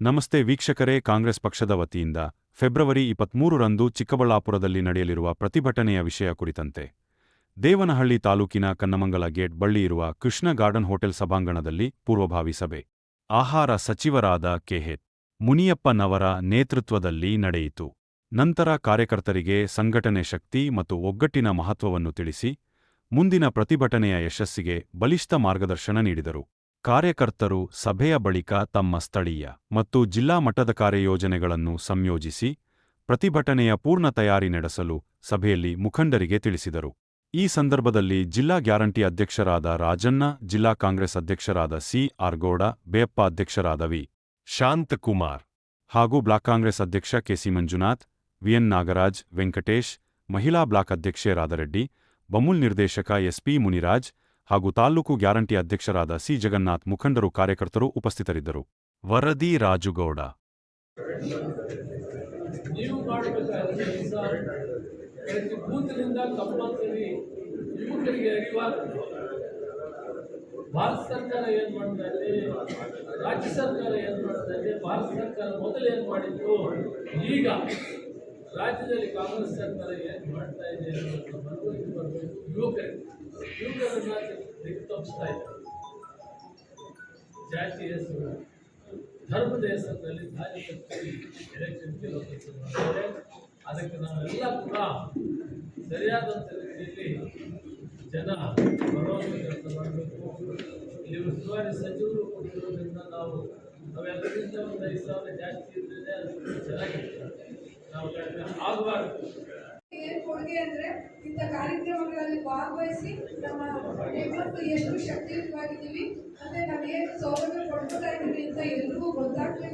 ನಮಸ್ತೆ ವೀಕ್ಷಕರೇ, ಕಾಂಗ್ರೆಸ್ ಪಕ್ಷದ ವತಿಯಿಂದ ಫೆಬ್ರವರಿ 23ರಂದು ಚಿಕ್ಕಬಳ್ಳಾಪುರದಲ್ಲಿ ನಡೆಯಲಿರುವ ಪ್ರತಿಭಟನೆಯ ವಿಷಯ ಕುರಿತಂತೆ ದೇವನಹಳ್ಳಿ ತಾಲೂಕಿನ ಕನ್ನಮಂಗಲ ಗೇಟ್ ಬಳಿ ಇರುವ ಕೃಷ್ಣ ಗಾರ್ಡನ್ ಹೋಟೆಲ್ ಸಭಾಂಗಣದಲ್ಲಿ ಪೂರ್ವಭಾವಿ ಸಭೆ ಆಹಾರ ಸಚಿವರಾದ ಕೆಎಚ್ ಮುನಿಯಪ್ಪನವರ ನೇತೃತ್ವದಲ್ಲಿ ನಡೆಯಿತು. ನಂತರ ಕಾರ್ಯಕರ್ತರಿಗೆ ಸಂಘಟನೆ ಶಕ್ತಿ ಮತ್ತು ಒಗ್ಗಟ್ಟಿನ ಮಹತ್ವವನ್ನು ತಿಳಿಸಿ ಮುಂದಿನ ಪ್ರತಿಭಟನೆಯ ಯಶಸ್ಸಿಗೆ ಬಲಿಷ್ಠ ಮಾರ್ಗದರ್ಶನ ನೀಡಿದರು. ಕಾರ್ಯಕರ್ತರು ಸಭೆಯ ಬಳಿಕ ತಮ್ಮ ಸ್ಥಳೀಯ ಮತ್ತು ಜಿಲ್ಲಾ ಮಟ್ಟದ ಕಾರ್ಯಯೋಜನೆಗಳನ್ನು ಸಂಯೋಜಿಸಿ ಪ್ರತಿಭಟನೆಯ ಪೂರ್ಣ ತಯಾರಿ ನಡೆಸಲು ಸಭೆಯಲ್ಲಿ ಮುಖಂಡರಿಗೆ ತಿಳಿಸಿದರು. ಈ ಸಂದರ್ಭದಲ್ಲಿ ಜಿಲ್ಲಾ ಗ್ಯಾರಂಟಿ ಅಧ್ಯಕ್ಷರಾದ ರಾಜಣ್ಣ, ಜಿಲ್ಲಾ ಕಾಂಗ್ರೆಸ್ ಅಧ್ಯಕ್ಷರಾದ ಸಿ.ಆರ್. ಗೌಡ, ಬೇಯಪ್ಪ ಅಧ್ಯಕ್ಷರಾದ ವಿ. ಶಾಂತಕುಮಾರ್ ಹಾಗೂ ಬ್ಲಾಕ್ ಕಾಂಗ್ರೆಸ್ ಅಧ್ಯಕ್ಷ ಕೆ.ಸಿ. ಮಂಜುನಾಥ್, ವಿ.ಎನ್. ನಾಗರಾಜ್, ವೆಂಕಟೇಶ್, ಮಹಿಳಾ ಬ್ಲಾಕ್ ಅಧ್ಯಕ್ಷೆ ರಾಧಾರೆಡ್ಡಿ, ಬಮೂಲ್ ನಿರ್ದೇಶಕ ಎಸ್.ಪಿ. ಮುನಿರಾಜ್ ಹಾಗೂ ತಾಲ್ಲೂಕು ಗ್ಯಾರಂಟಿ ಅಧ್ಯಕ್ಷರಾದ ಸಿ. ಜಗನ್ನಾಥ್ ಮುಖಂಡರು ಕಾರ್ಯಕರ್ತರು ಉಪಸ್ಥಿತರಿದ್ದರು. ವರದಿ ರಾಜುಗೌಡ. ನೀವು ಮಾಡಬೇಕಾದ ಕೆಲಸ ಪ್ರತಿ ಬೂತ್ನಿಂದ ಕಂಪಲ್ಸರಿ ಯುವಕರಿಗೆ ಅರಿವಾಗಬೇಕು. ಭಾರತ ಸರ್ಕಾರ ಏನು ಮಾಡ್ತಾ ಇದೆ, ರಾಜ್ಯ ಸರ್ಕಾರ ಏನು ಮಾಡ್ತಾ ಇದೆ, ಭಾರತ ಸರ್ಕಾರ ಮೊದಲು ಏನು ಮಾಡಿತ್ತು, ಈಗ ರಾಜ್ಯದಲ್ಲಿ ಕಾಂಗ್ರೆಸ್ ಸರ್ಕಾರ ಏನು ಮಾಡ್ತಾ ಇದೆ ಅನ್ನೋದನ್ನು ಮನವರಿಕೆ ಬರಬೇಕು. ಯುವಕರನ್ನ ದಿಕ್ತಪ್ಪಿಸ್ತಾ ಇದ್ದಾರೆ. ಜಾತಿ ಹೆಸರು, ಧರ್ಮದ ಹೆಸರಿನಲ್ಲಿ ದಾರಿ ತಪ್ಪಿ ಎಲೆಕ್ಷನ್ ಕೆಲಸ ಮಾಡ್ತಾರೆ. ಅದಕ್ಕೆ ನಾವೆಲ್ಲ ಕೂಡ ಸರಿಯಾದಂಥ ರೀತಿಯಲ್ಲಿ ಜನ ಬರುವಂಥ ಕೆಲಸ ಮಾಡಬೇಕು. ಇಲ್ಲಿ ಉಸ್ತುವಾರಿ ಸಚಿವರು ಕೊಟ್ಟಿರೋದ್ರಿಂದ ನಾವೆಲ್ಲರಿಂದ ಒಂದು 5,000 ಜಾಸ್ತಿ ಇದ್ದರೆ ಅದು ಚೆನ್ನಾಗಿರ್ತದೆ. ನಾವು ಆಗಬಾರ್ದು. ಏನು ಕೊಡುಗೆ ಅಂದರೆ ಇಂಥ ಕಾರ್ಯಕ್ರಮಗಳಲ್ಲಿ ಭಾಗವಹಿಸಿ ನಮ್ಮ ಹೆಣ್ಮಕ್ಳು ಎಷ್ಟು ಶಕ್ತಿಯುತವಾಗಿದ್ದೀವಿ, ಅಂದರೆ ನಾವು ಏನು ಸೌಲಭ್ಯ ಕೊಡ್ಬೋದಾಗಿದ್ದೀವಿ ಅಂತ ಎಲ್ರಿಗೂ ಗೊತ್ತಾಗಬೇಕು